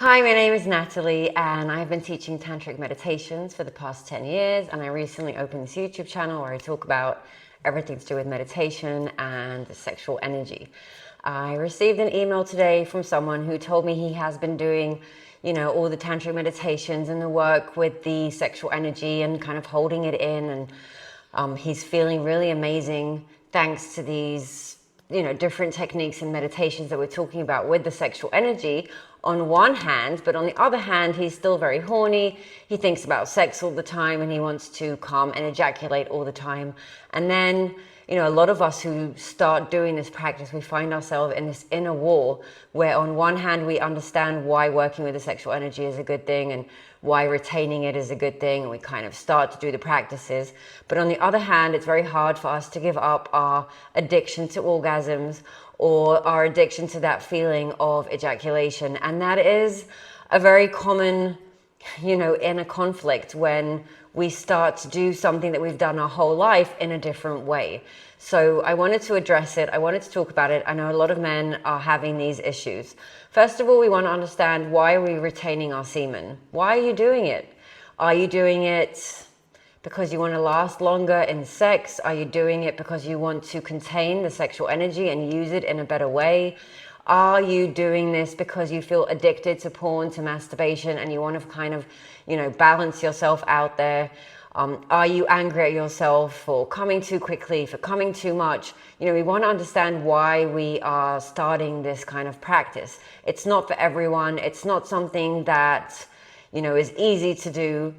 Hi, my name is Natalie, and I've been teaching tantric meditations for the past 10 years. And I recently opened this YouTube channel where I talk about everything to do with meditation and the sexual energy. I received an email today from someone who told me he has been doing, all the tantric meditations and the work with the sexual energy and kind of holding it in. And he's feeling really amazing thanks to these different techniques and meditations that we're talking about with the sexual energy on one hand, but on the other hand, he's still very horny. He thinks about sex all the time and he wants to come and ejaculate all the time. And then, a lot of us who start doing this practice, we find ourselves in this inner war where on one hand, we understand why working with the sexual energy is a good thing and why retaining it is a good thing, and we kind of start to do the practices. But on the other hand, it's very hard for us to give up our addiction to orgasms or our addiction to that feeling of ejaculation. And that is a very common, inner conflict when we start to do something that we've done our whole life in a different way. So I wanted to address it. I wanted to talk about it. I know a lot of men are having these issues. First of all, we want to understand, why are we retaining our semen? Why are you doing it? Are you doing it because you want to last longer in sex? Are you doing it because you want to contain the sexual energy and use it in a better way? Are you doing this because you feel addicted to porn, to masturbation, and you want to kind of, balance yourself out there? Are you angry at yourself for coming too quickly, for coming too much? We want to understand why we are starting this kind of practice. It's not for everyone. It's not something that, is easy to do.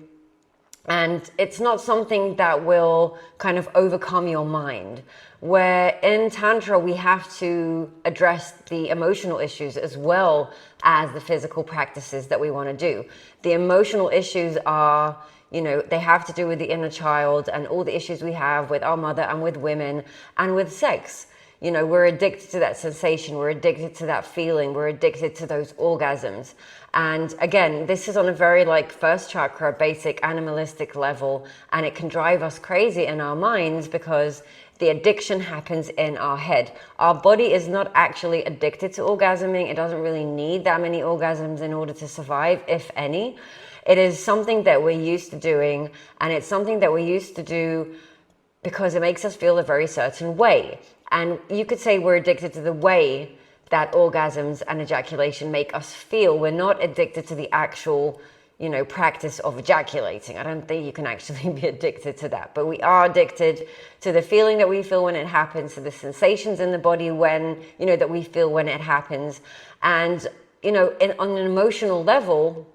And it's not something that will kind of overcome your mind. Where in Tantra, we have to address the emotional issues as well as the physical practices that we want to do. The emotional issues are, they have to do with the inner child and all the issues we have with our mother and with women and with sex. We're addicted to that sensation. We're addicted to that feeling. We're addicted to those orgasms. And again, this is on a very first chakra, basic animalistic level, and it can drive us crazy in our minds because the addiction happens in our head. Our body is not actually addicted to orgasming. It doesn't really need that many orgasms in order to survive, if any. It is something that we're used to doing, and it's something that we're used to do because it makes us feel a very certain way. And you could say we're addicted to the way that orgasms and ejaculation make us feel. We're not addicted to the actual, practice of ejaculating. I don't think you can actually be addicted to that, but we are addicted to the feeling that we feel when it happens, to the sensations in the body when, that we feel when it happens. And, on an emotional level,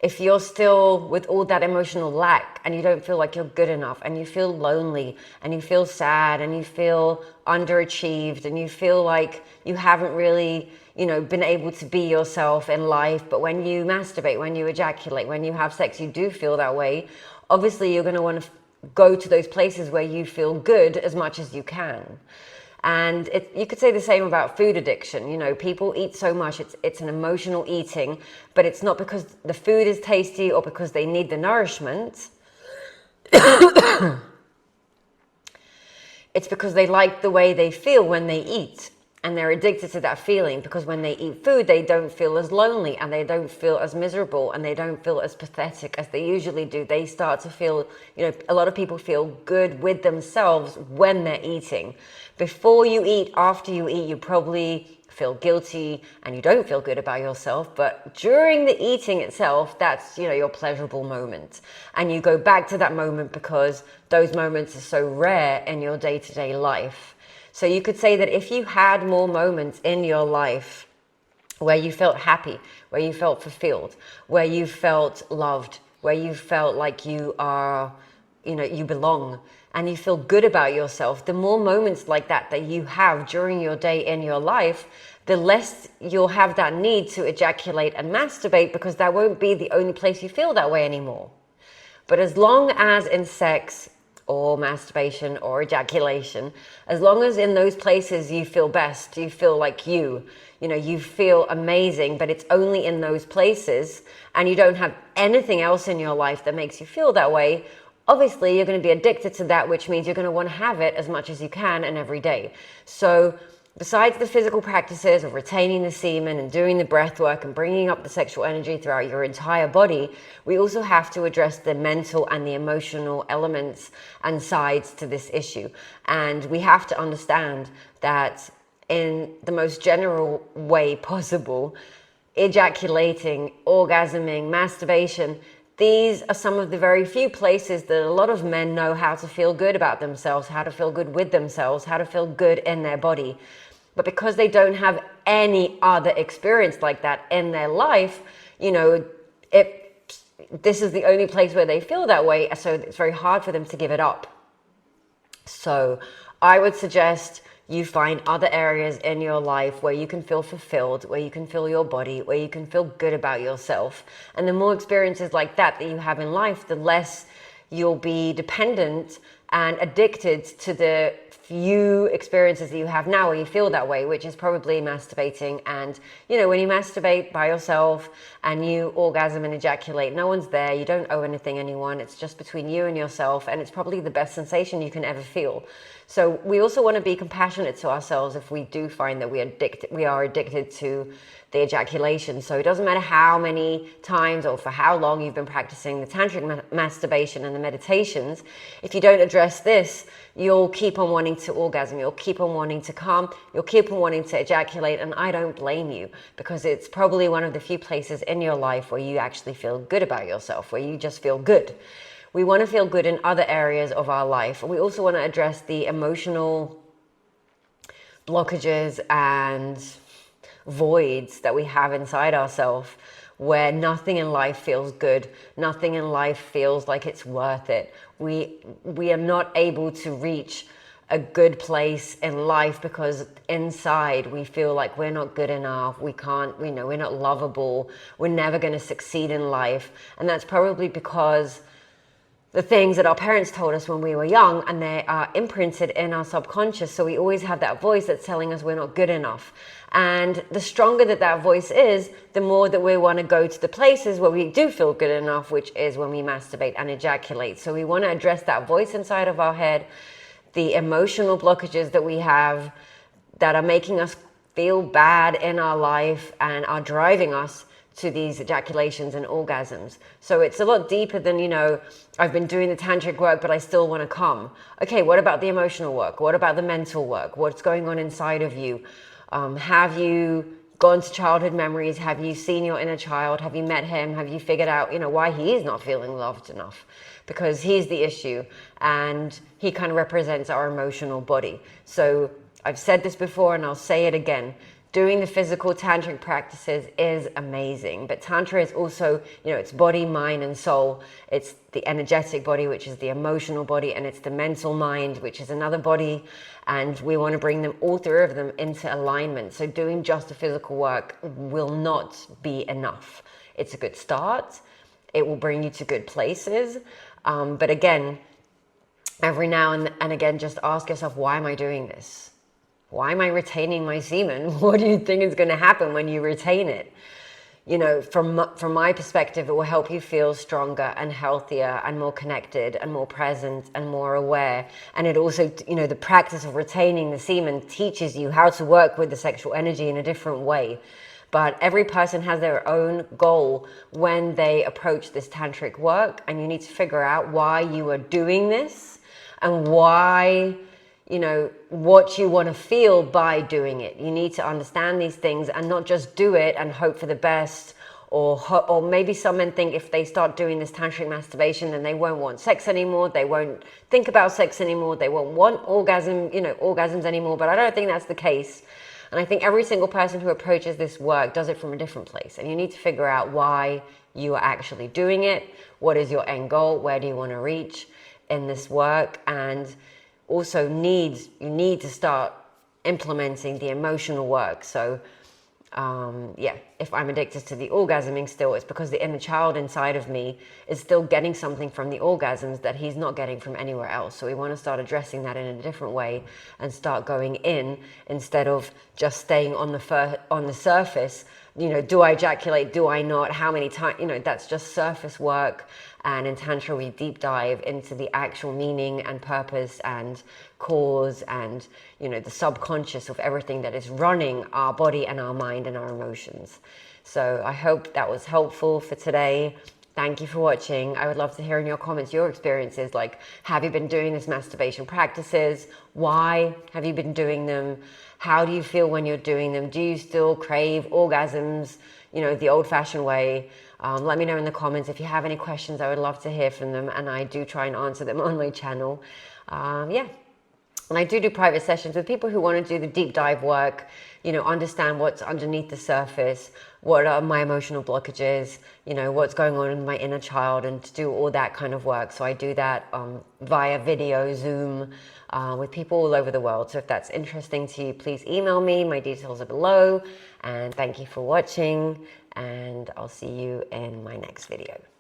if you're still with all that emotional lack and you don't feel like you're good enough and you feel lonely and you feel sad and you feel underachieved and you feel like you haven't really, been able to be yourself in life, but when you masturbate, when you ejaculate, when you have sex, you do feel that way, obviously you're going to want to go to those places where you feel good as much as you can. And you could say the same about food addiction. People eat so much, it's an emotional eating, but it's not because the food is tasty or because they need the nourishment. It's because they like the way they feel when they eat. And they're addicted to that feeling because when they eat food, they don't feel as lonely and they don't feel as miserable and they don't feel as pathetic as they usually do. They start to feel, a lot of people feel good with themselves when they're eating. Before you eat, after you eat, you probably feel guilty and you don't feel good about yourself. But during the eating itself, that's, your pleasurable moment. And you go back to that moment because those moments are so rare in your day-to-day life. So you could say that if you had more moments in your life where you felt happy, where you felt fulfilled, where you felt loved, where you felt like you are, you belong, and you feel good about yourself, the more moments like that you have during your day in your life, the less you'll have that need to ejaculate and masturbate because that won't be the only place you feel that way anymore. But as long as in sex, or masturbation or ejaculation, as long as in those places you feel best, you feel like you feel amazing, but it's only in those places and you don't have anything else in your life that makes you feel that way, obviously you're going to be addicted to that, which means you're going to want to have it as much as you can and every day. So besides the physical practices of retaining the semen and doing the breath work and bringing up the sexual energy throughout your entire body, we also have to address the mental and the emotional elements and sides to this issue. And we have to understand that in the most general way possible, ejaculating, orgasming, masturbation, these are some of the very few places that a lot of men know how to feel good about themselves, how to feel good with themselves, how to feel good in their body. But because they don't have any other experience like that in their life, this is the only place where they feel that way. So it's very hard for them to give it up. So I would suggest you find other areas in your life where you can feel fulfilled, where you can feel your body, where you can feel good about yourself. And the more experiences like that you have in life, the less you'll be dependent and addicted to the few experiences that you have now where you feel that way, which is probably masturbating. And when you masturbate by yourself and you orgasm and ejaculate, no one's there, you don't owe anything anyone, it's just between you and yourself, and it's probably the best sensation you can ever feel. So we also want to be compassionate to ourselves if we do find that we are addicted to the ejaculation. So it doesn't matter how many times or for how long you've been practicing the tantric masturbation and the meditations, if you don't address this, you'll keep on wanting to orgasm, you'll keep on wanting to come, you'll keep on wanting to ejaculate, and I don't blame you, because it's probably one of the few places in your life where you actually feel good about yourself, where you just feel good. We want to feel good in other areas of our life. We also want to address the emotional blockages and voids that we have inside ourselves, where nothing in life feels good, nothing in life feels like it's worth it. We are not able to reach a good place in life because inside we feel like we're not good enough, we're not lovable, we're never going to succeed in life. And that's probably because the things that our parents told us when we were young, and they are imprinted in our subconscious. So we always have that voice that's telling us we're not good enough. And the stronger that voice is, the more that we want to go to the places where we do feel good enough, which is when we masturbate and ejaculate. So we want to address that voice inside of our head, the emotional blockages that we have that are making us feel bad in our life and are driving us to these ejaculations and orgasms. So it's a lot deeper than, I've been doing the tantric work, but I still want to come. Okay, what about the emotional work? What about the mental work? What's going on inside of you? Have you gone to childhood memories? Have you seen your inner child? Have you met him? Have you figured out, why he's not feeling loved enough? Because he's the issue, and he kind of represents our emotional body. So I've said this before and I'll say it again. Doing the physical tantric practices is amazing, but Tantra is also, it's body, mind, and soul. It's the energetic body, which is the emotional body, and it's the mental mind, which is another body. And we want to bring them, all three of them, into alignment. So doing just the physical work will not be enough. It's a good start. It will bring you to good places. But again, every now and again, just ask yourself, why am I doing this? Why am I retaining my semen? What do you think is going to happen when you retain it? From my perspective, it will help you feel stronger and healthier and more connected and more present and more aware. And it also, the practice of retaining the semen teaches you how to work with the sexual energy in a different way. But every person has their own goal when they approach this tantric work, and you need to figure out why you are doing this and why, what you want to feel by doing it. You need to understand these things and not just do it and hope for the best. Or maybe some men think if they start doing this tantric masturbation, then they won't want sex anymore. They won't think about sex anymore. They won't want orgasms anymore. But I don't think that's the case. And I think every single person who approaches this work does it from a different place. And you need to figure out why you are actually doing it. What is your end goal? Where do you want to reach in this work? And also you need to start implementing the emotional work. So if I'm addicted to the orgasming still, it's because the inner child inside of me is still getting something from the orgasms that he's not getting from anywhere else. So we want to start addressing that in a different way and start going in instead of just staying on the surface, you know, do I ejaculate, do I not, how many times, you know, that's just surface work. And in Tantra, we deep dive into the actual meaning and purpose and cause and, you know, the subconscious of everything that is running our body and our mind and our emotions. So I hope that was helpful for today. Thank you for watching. I would love to hear in your comments your experiences, like, have you been doing these masturbation practices? Why have you been doing them? How do you feel when you're doing them? Do you still crave orgasms, you know, the old-fashioned way? Let me know in the comments. If you have any questions, I would love to hear from them, and I do try and answer them on my channel. Yeah. And I do private sessions with people who want to do the deep dive work, you know, understand what's underneath the surface, what are my emotional blockages, you know, what's going on in my inner child, and to do all that kind of work. So I do that via video, Zoom, with people all over the world. So if that's interesting to you, please email me. My details are below. And thank you for watching, and I'll see you in my next video.